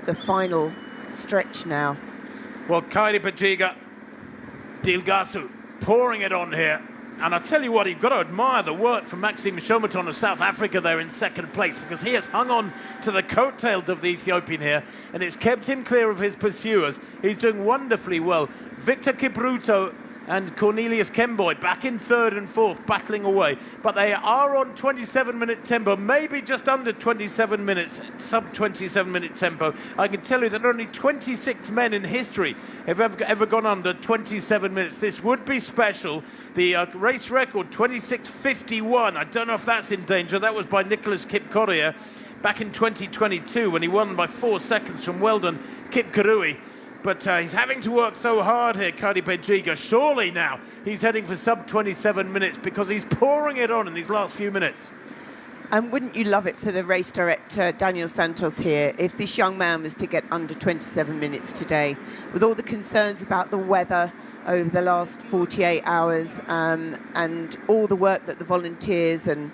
the final stretch now. Well, Khairi Bejiga, Dilgasu, pouring it on here. And I tell you what, you've got to admire the work from Maxime Chaumeton of South Africa there in second place, because he has hung on to the coattails of the Ethiopian here, and it's kept him clear of his pursuers. He's doing wonderfully well. Victor Kiprono and Cornelius Kemboi back in third and fourth, battling away. But they are on 27-minute tempo, maybe just under 27 minutes, sub 27-minute tempo. I can tell you that only 26 men in history have ever gone under 27 minutes. This would be special. The race record, 26:51. I don't know if that's in danger. That was by Nicholas Kipkorir back in 2022 when he won by 4 seconds from Weldon Kipkirui. But he's having to work so hard here, Khairi Bejiga. Surely now he's heading for sub 27 minutes because he's pouring it on in these last few minutes. And wouldn't you love it for the race director, Daniel Santos here, if this young man was to get under 27 minutes today, with all the concerns about the weather over the last 48 hours and all the work that the volunteers and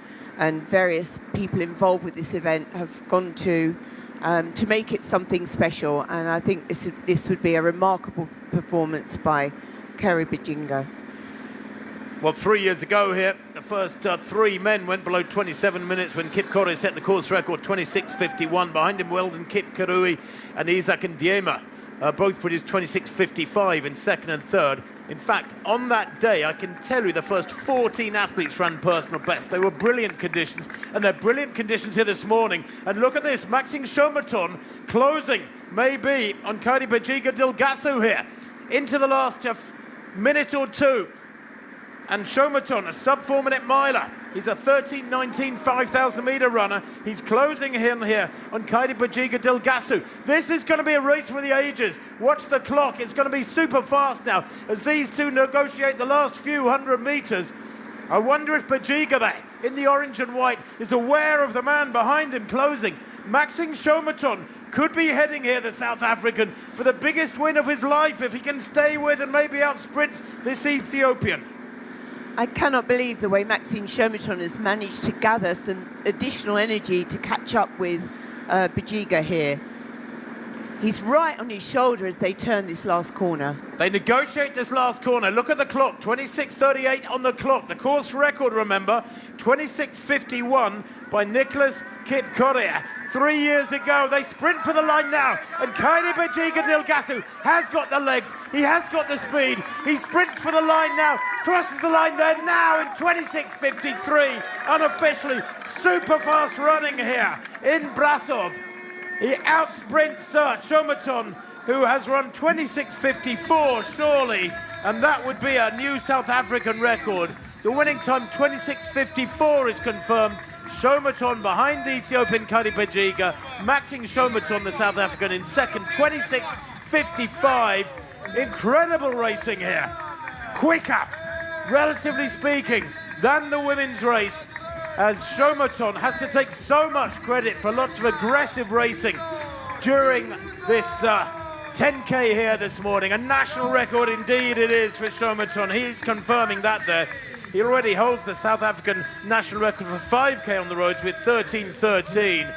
various people involved with this event have gone to make it something special. And I think this would be a remarkable performance by Khairi Bejiga. Well, 3 years ago here, the first 3 men went below 27 minutes when Kipkorir set the course record, 26:51. Behind him, Weldon Kipkirui and Isaac Ndiema both produced 26:55 in second and third. In fact, on that day, I can tell you the first 14 athletes ran personal bests. They were brilliant conditions, and they're brilliant conditions here this morning. And look at this, Maxime Chaumeton closing, maybe, on Khairi Bejiga Dilgasu here, into the last minute or two. And Chaumeton, a sub-4-minute miler. He's a 13:19 5,000-meter runner. He's closing him here on Khairi Bejiga Dilgasu. This is going to be a race for the ages. Watch the clock. It's going to be super fast now as these two negotiate the last few hundred meters. I wonder if Bejiga there, in the orange and white, is aware of the man behind him closing. Maxime Chaumeton could be heading here, the South African, for the biggest win of his life if he can stay with and maybe outsprint this Ethiopian. I cannot believe the way Maxime Chaumeton has managed to gather some additional energy to catch up with Bejiga here. He's right on his shoulder as they turn this last corner. They negotiate this last corner. Look at the clock, 26:38 on the clock. The course record, remember, 26:51 by Nicholas Kipkorir. 3 years ago, they sprint for the line now, and Khairi Bejiga Dilgasu has got the legs, he has got the speed, he sprints for the line now, crosses the line there now in 26:53, unofficially, super fast running here in Brasov. He outsprints Chaumeton, who has run 26:54, surely, and that would be a new South African record. The winning time, 26:54, is confirmed. Chaumeton behind the Ethiopian Khairi Bejiga. Maxime Chaumeton, the South African, in second, 26:55. Incredible racing here. Quicker, relatively speaking, than the women's race, as Chaumeton has to take so much credit for lots of aggressive racing during this 10K here this morning. A national record indeed it is for Chaumeton. He's confirming that there. He already holds the South African national record for 5K on the roads with 13:13.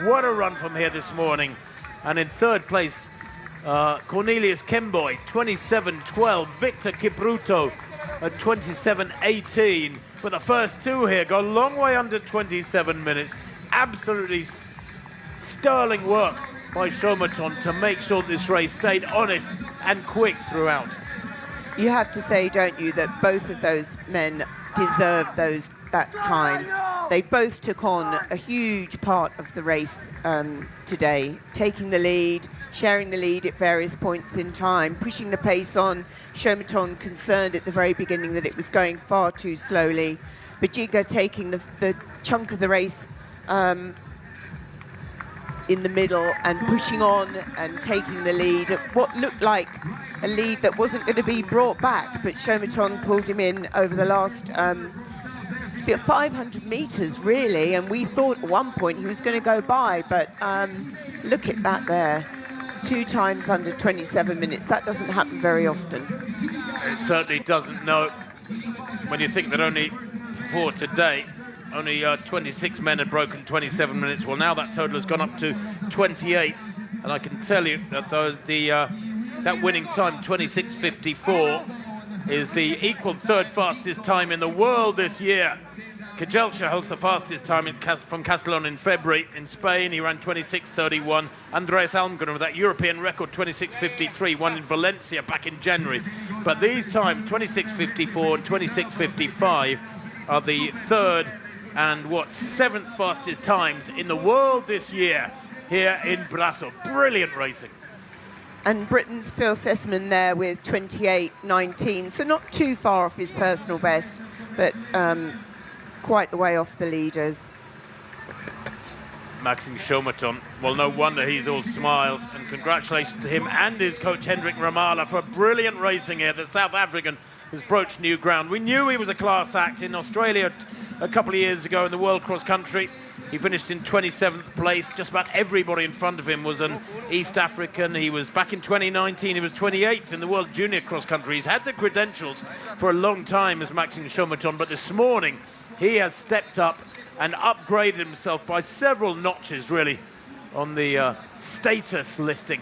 What a run from here this morning. And in third place, Cornelius Kemboi, 27:12. Victor Kiprono at 27:18. But the first two here go a long way under 27 minutes. Absolutely sterling work by Chaumeton to make sure this race stayed honest and quick throughout. You have to say, don't you, that both of those men deserved that time. They both took on a huge part of the race today, taking the lead, sharing the lead at various points in time, pushing the pace on. Chaumeton concerned at the very beginning that it was going far too slowly. Bejiga taking the chunk of the race in the middle and pushing on and taking the lead at what looked like a lead that wasn't going to be brought back, but Chaumeton pulled him in over the last 500 meters really, and we thought at one point he was going to go by, but look at that there, 2 times under 27 minutes. That doesn't happen very often. It certainly doesn't, no. When you think that only for today only 26 men had broken 27 minutes. Well, now that total has gone up to 28. And I can tell you that that winning time, 26:54, is the equal third fastest time in the world this year. Kajelcha holds the fastest time from Castellón in February. In Spain, he ran 26:31. Andreas Almgren with that European record, 26:53, won in Valencia back in January. But these times, 26:54 and 26:55, are the third and seventh fastest times in the world this year here in Brasov. Brilliant racing. And Britain's Phil Selemon there with 28:19, so not too far off his personal best, but quite a way off the leaders. Maxime Chaumeton, well, no wonder he's all smiles, and congratulations to him and his coach Hendrik Ramala for brilliant racing here. The South African has broached new ground. We knew he was a class act in Australia a couple of years ago in the World Cross Country. He finished in 27th place. Just about everybody in front of him was an East African. He was back in 2019. He was 28th in the World Junior Cross Country. He's had the credentials for a long time as Maxime Chaumeton, but this morning he has stepped up and upgraded himself by several notches, really, on the status listing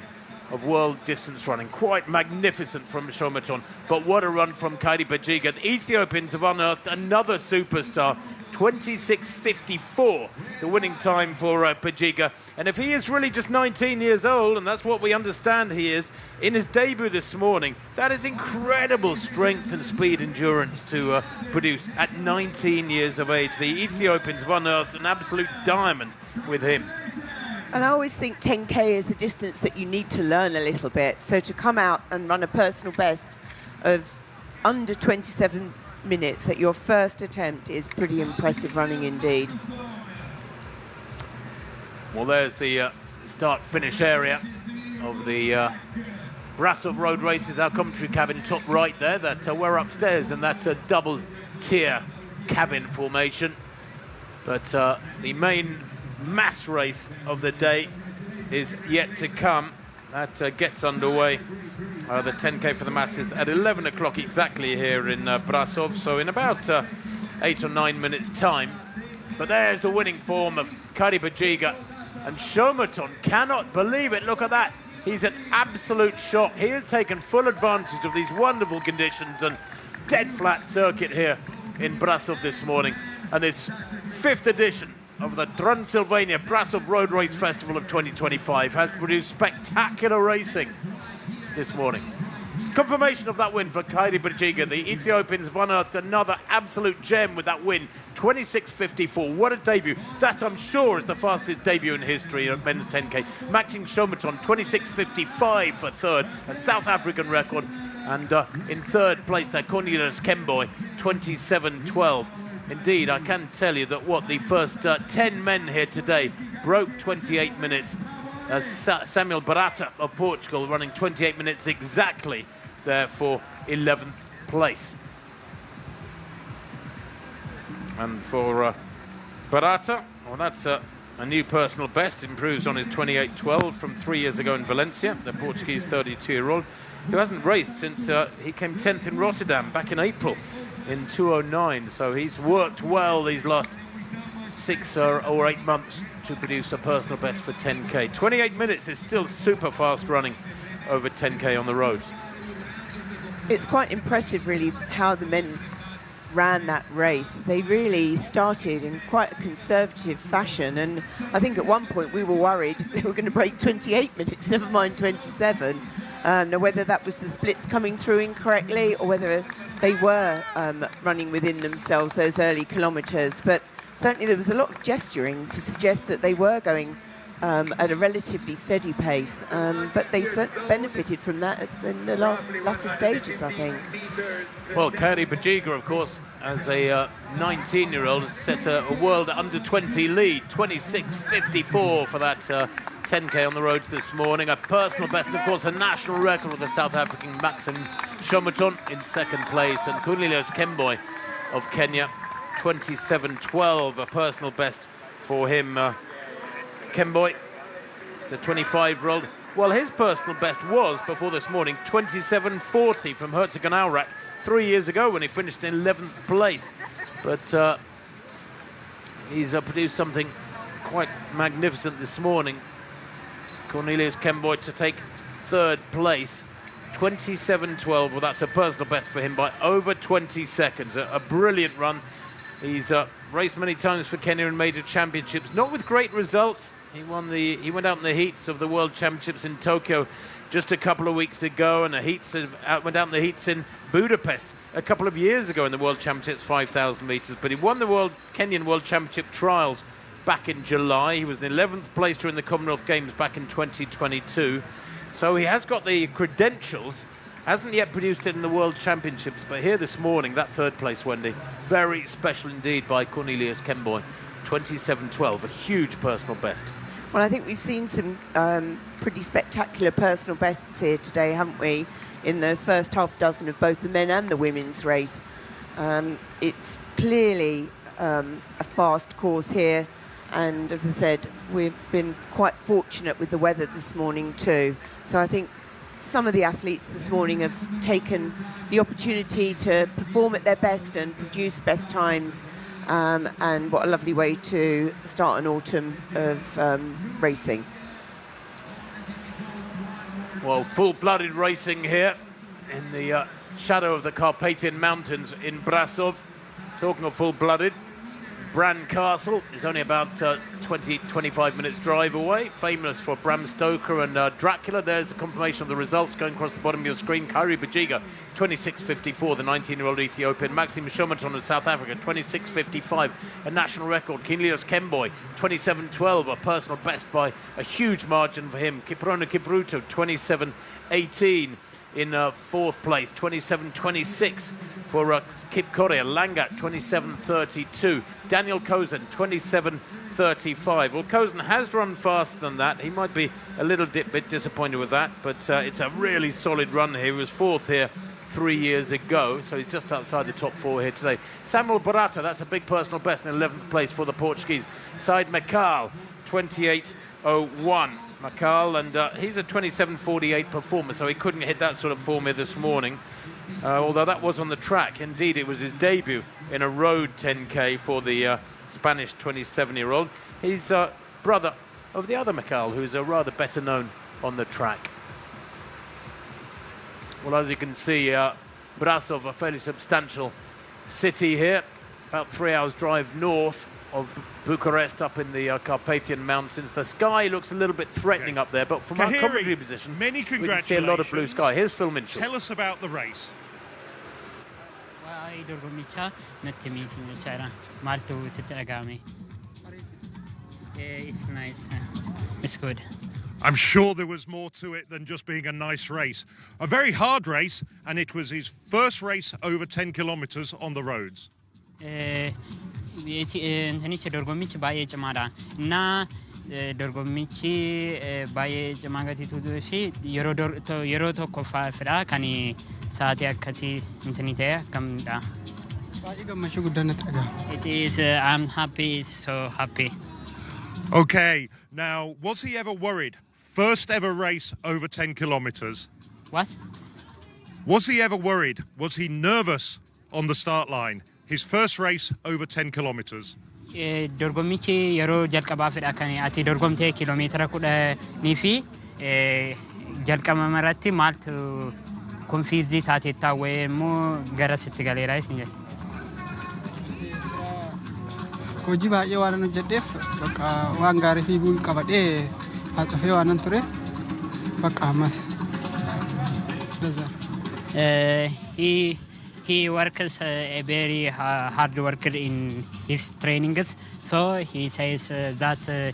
of world distance running. Quite magnificent from Chaumeton, but what a run from Khairi Bejiga. The Ethiopians have unearthed another superstar, 26:54, the winning time for Bejiga. And if he is really just 19 years old, and that's what we understand he is, in his debut this morning, that is incredible strength and speed endurance to produce at 19 years of age. The Ethiopians have unearthed an absolute diamond with him. And I always think 10K is a distance that you need to learn a little bit. So to come out and run a personal best of under 27 minutes at your first attempt is pretty impressive running indeed. Well, there's the start-finish area of the Brasov road races. Our commentary cabin top right there. That we're upstairs in that double-tier cabin formation. But the main mass race of the day is yet to come. That gets underway. The 10K for the masses at 11 o'clock exactly here in Brasov, so in about 8 or 9 minutes time. But there's the winning form of Khairi Bejiga, and Chaumeton cannot believe it. Look at that. He's an absolute shock. He has taken full advantage of these wonderful conditions and dead flat circuit here in Brasov this morning. And this 5th edition of the tRUNsylvania Brasov Road Race Festival of 2025 has produced spectacular racing this morning. Confirmation of that win for Khairi Bejiga. The Ethiopians have unearthed another absolute gem with that win, 26:54. What a debut. That, I'm sure, is the fastest debut in history of men's 10K. Maxime Chaumeton, 26:55 for third, a South African record. And in third place there, Cornelius Kemboi, 27:12. Indeed, I can tell you that the first 10 men here today broke 28 minutes. Samuel Barata of Portugal running 28 minutes exactly there for 11th place. And for Barata, well, that's a new personal best, improves on his 28:12 from 3 years ago in Valencia, the Portuguese 32-year-old, who hasn't raced since he came 10th in Rotterdam back in April in 2009. So he's worked well these last 6 or 8 months to produce a personal best for 10K. 28 minutes is still super fast running over 10K on the roads. It's quite impressive, really, how the men ran that race. They really started in quite a conservative fashion, and I think at one point we were worried if they were going to break 28 minutes, never mind 27. Whether that was the splits coming through incorrectly or whether they were running within themselves those early kilometres. But certainly there was a lot of gesturing to suggest that they were going at a relatively steady pace, but they certainly benefited from that in the latter stages, I think. Well, Khairi Bejiga, of course, as a 19-year-old, has set a world under-20 lead, 26:54 for that 10K on the roads this morning. A personal best, and of course, a national record with the South African Maxime Chaumeton in second place, and Cornelius Kemboi of Kenya, 27:12, a personal best for him. Kemboi, the 25-year-old, well, his personal best was, before this morning, 27:40 from Herzogenaurach 3 years ago when he finished in 11th place. But he's produced something quite magnificent this morning. Cornelius Kemboi to take third place. 27.12, well, that's a personal best for him by over 20 seconds. A brilliant run. He's raced many times for Kenya in major championships, not with great results. He went out in the heats of the World Championships in Tokyo just a couple of weeks ago, and went out in the heats in Budapest a couple of years ago in the World Championships 5,000 meters. But he won the Kenyan World Championship trials back in July. He was in 11th place during the Commonwealth Games back in 2022. So he has got the credentials. Hasn't yet produced it in the World Championships, but here this morning, that third place, Wendy, very special indeed by Cornelius Kemboi. 27.12, a huge personal best. Well, I think we've seen some pretty spectacular personal bests here today, haven't we, in the first half dozen of both the men and the women's race. It's clearly a fast course here, and as I said, we've been quite fortunate with the weather this morning too. So I think some of the athletes this morning have taken the opportunity to perform at their best and produce best times. And what a lovely way to start an autumn of racing. Well, full-blooded racing here in the shadow of the Carpathian Mountains in Brasov. Talking of full-blooded, Bran Castle is only about 20-25 minutes drive away. Famous for Bram Stoker and Dracula. There's the confirmation of the results going across the bottom of your screen. Khairi Bejiga, 26.54, the 19-year-old Ethiopian. Maxime Chaumeton of South Africa, 26.55, a national record. Cornelius Kemboi, 27.12, a personal best by a huge margin for him. Kiprono 27.18 in fourth place. 27.26 for Kipkorir. Langat, 27.32. Daniel Kosen, 27.35. Well, Kosen has run faster than that. He might be a little bit disappointed with that, but it's a really solid run here. He was fourth here 3 years ago, so he's just outside the top four here today. Samuel Barata, that's a big personal best in 11th place for the Portuguese. Said Makal, 28.01. Makal, and he's a 27.48 performer, so he couldn't hit that sort of form here this morning. Although that was on the track. Indeed, it was his debut in a road 10K for the Spanish 27-year-old. He's brother of the other Makal, who's rather better known on the track. Well, as you can see, Brasov, a fairly substantial city here, about 3 hours drive north of Bucharest, up in the Carpathian Mountains. The sky looks a little bit threatening up there, but from our commentary position, many we can see a lot of blue sky. Here's Phil Minchell. Tell us about the race. It's nice. It's good. I'm sure there was more to it than just being a nice race. A very hard race, and it was his first race over 10 kilometers on the roads. dorgommichi baay'ee cimaadha እና dorgommichi baay'ee cimaa gatiitu fi yeroo tokkoffaafidha kan sa'aatii akkasii intini ta'e akkamidha. Baay'ee gammachuu guddaan natti dhaga'ama. It is I'm happy, so happy. Okay, now was he ever worried? First ever race over 10 kilometers. What? Was he ever worried? Was he nervous on the start line? His first race over 10 kilometers. Dorgommichi yeroo jalqabaafidha kan ati dorgomtee kiiloomeetira 10 fi jalqaba maratti maaltu konfiizii taateettaa wayii immoo gara sitti galeera isin jedhe. Hojii baay'ee waan hojjedheef bakka waan gaarii fiiguu qabadhee haxofee waan ture bakka ammas. He works a very hard worker in his trainings, so he says that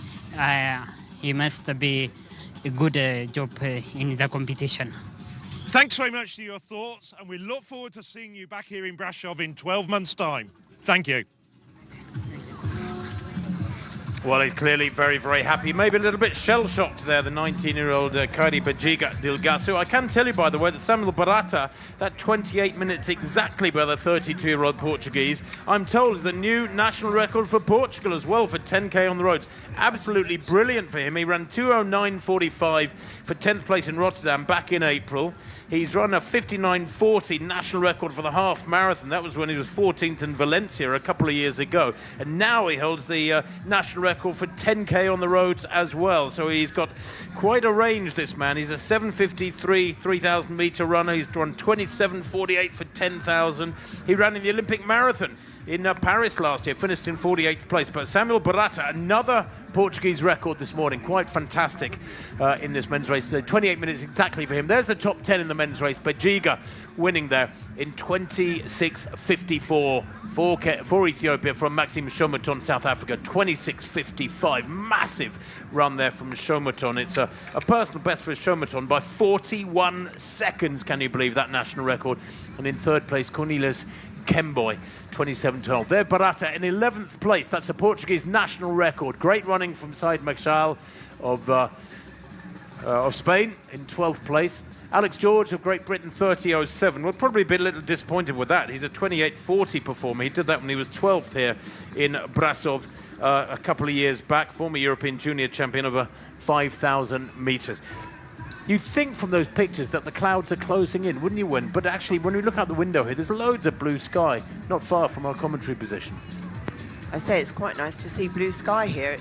he must be a good job in the competition. Thanks very much for your thoughts, and we look forward to seeing you back here in Brasov in 12 months' time. Thank you. Well, he's clearly very, very happy. Maybe a little bit shell-shocked there, the 19-year-old Khairi Bejiga Dilgasu. I can tell you, by the way, that Samuel Barata, that 28 minutes exactly by the 32-year-old Portuguese, I'm told is a new national record for Portugal as well for 10K on the roads. Absolutely brilliant for him. He ran 2:09.45 for 10th place in Rotterdam back in April. He's run a 59.40 national record for the half marathon. That was when he was 14th in Valencia a couple of years ago. And now he holds the national record record for 10K on the roads as well. So he's got quite a range, this man. He's a 7:53 3,000 meter runner. He's run 27:48 for 10,000. He ran in the Olympic marathon in Paris last year, finished in 48th place. But Samuel Barata, another Portuguese record this morning, quite fantastic in this men's race. 28 minutes exactly for him. There's the top 10 in the men's race. Bejiga winning there in 26:54 for Ethiopia from Maxime Chaumeton, South Africa. 26:55, massive run there from Chaumeton. It's a personal best for Chaumeton by 41 seconds. Can you believe that national record? And in third place, Cornelius Kemboi, 27:12. There, Barata in 11th place. That's a Portuguese national record. Great running from Said Machal of Spain in 12th place. Alex George of Great Britain, 30:07. We'll probably be a little disappointed with that. He's a 28:40 performer. He did that when he was 12th here in Brasov a couple of years back. Former European junior champion over 5,000 meters. You'd think from those pictures that the clouds are closing in, wouldn't you, Win? But actually, when we look out the window here, there's loads of blue sky, not far from our commentary position. I say it's quite nice to see blue sky here,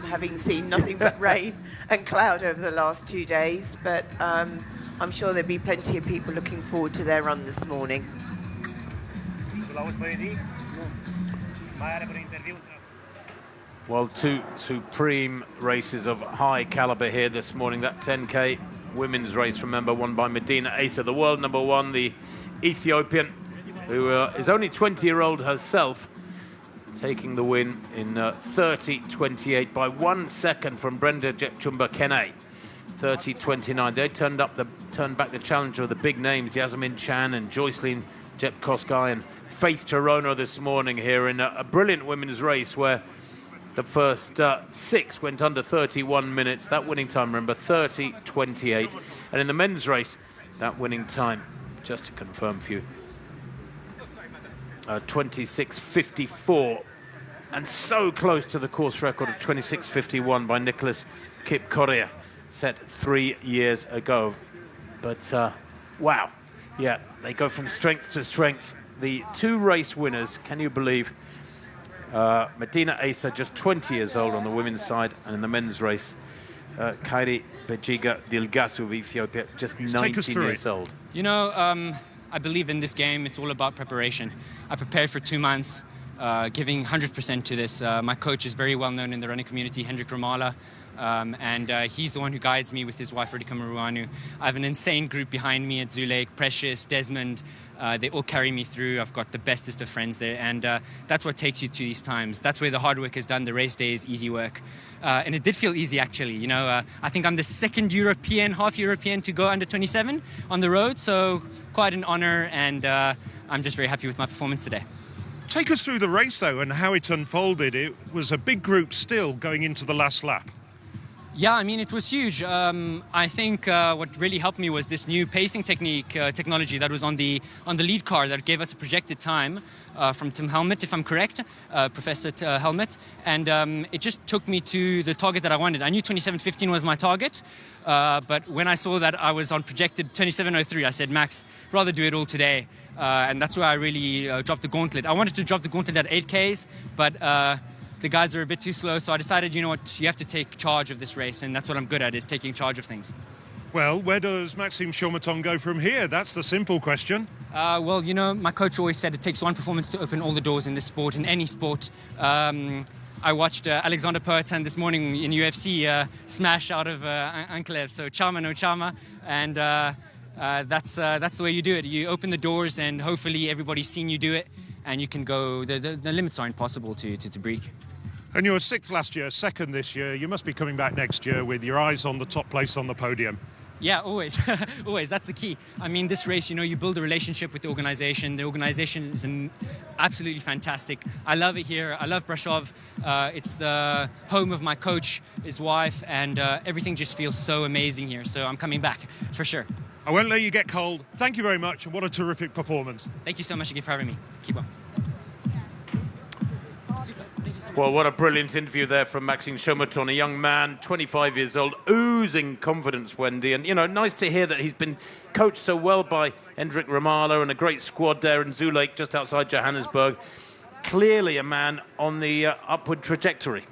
having seen nothing but rain and cloud over the last 2 days. But I'm sure there'll be plenty of people looking forward to their run this morning. Well, two supreme races of high caliber here this morning. That 10K women's race, remember, won by Medina Asa, the world number one, the Ethiopian, who is only 20-year-old herself, taking the win in 30:28 by 1 second from Brenda Jechumba Kene. 30:29. They turned back the challenger of the big names, Yasmin Chan and Joycelyn Jepkosgei and Faith Chirono this morning here in a brilliant women's race where the first 6 went under 31 minutes. That winning time, remember, 30:28. And in the men's race, that winning time, just to confirm for you, 26:54. And so close to the course record of 26:51 by Nicholas Kipkorir, set 3 years ago. But wow, yeah, they go from strength to strength. The 2 race winners, can you believe? Medina Asa, just 20 years old on the women's side, and in the men's race, Khairi Bejiga Dilgasu of Ethiopia, just 19 years old. You know, I believe in this game, it's all about preparation. I prepared for 2 months, giving 100% to this. My coach is very well known in the running community, Hendrik Ramala, and he's the one who guides me with his wife, Radhika Maruanu. I have an insane group behind me at Zulek, Precious, Desmond. They all carry me through. I've got the bestest of friends there, and that's what takes you to these times. That's where the hard work is done. The race day is easy work, and it did feel easy, actually. You know, I think I'm the second half European to go under 27 on the road, so quite an honor, and I'm just very happy with my performance today. Take us through the race, though, and how it unfolded. It was a big group still going into the last lap. Yeah, I mean, it was huge. I think what really helped me was this new pacing technology that was on the lead car that gave us a projected time from Tim Helmet, if I'm correct, Professor Helmet, and it just took me to the target that I wanted. I knew 27:15 was my target, but when I saw that I was on projected 27:03, I said, Max, rather do it all today, and that's where I really dropped the gauntlet. I wanted to drop the gauntlet at 8Ks, but the guys were a bit too slow, so I decided, you know what, you have to take charge of this race, and that's what I'm good at, is taking charge of things. Well, where does Maxime Chaumeton go from here? That's the simple question. Well, you know, my coach always said it takes one performance to open all the doors in this sport, in any sport. I watched Alexander Poatan this morning in UFC smash out of Anklev, so Chama no Chama, and that's the way you do it. You open the doors, and hopefully everybody's seen you do it, and you can go, the limits are impossible to break. And you were 6th last year, 2nd this year. You must be coming back next year with your eyes on the top place on the podium. Yeah, always. Always. That's the key. I mean, this race, you know, you build a relationship with the organization. The organization is absolutely fantastic. I love it here. I love Brasov. It's the home of my coach, his wife, and everything just feels so amazing here. So I'm coming back, for sure. I won't let you get cold. Thank you very much, and what a terrific performance. Thank you so much again for having me. Keep on. Well, what a brilliant interview there from Maxime Chaumeton, a young man, 25 years old, oozing confidence, Wendy. And, you know, nice to hear that he's been coached so well by Hendrik Ramala and a great squad there in Zulek, just outside Johannesburg. Clearly a man on the upward trajectory.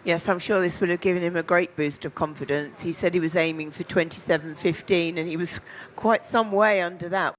Yes, I'm sure this would have given him a great boost of confidence. He said he was aiming for 27.15 and he was quite some way under that.